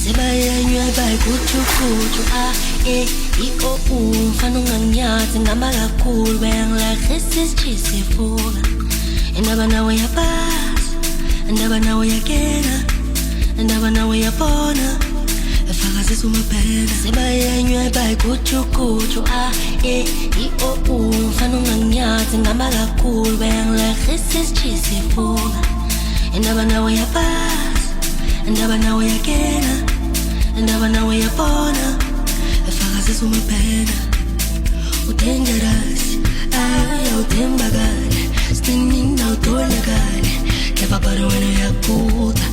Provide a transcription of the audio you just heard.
sebayanywe bayikutshukutshu mfana unganginyathi ngihamba kakhulu bayangilahisa isitshisa ifuka indaba nawe yapasa indaba nawe yakena indaba nawe yabona efakazisa umaphela sebayanywe bayikutshukutshu mfana unganginyathi ngihamba kakhulu bayangilahisa isitshisa ifuka indaba nawe yapasa indaba nawe yakena indaba nawe yabona efakazisa umaphela udangerous awuthembakali sinini awutholakali kepha bado wena uyakuda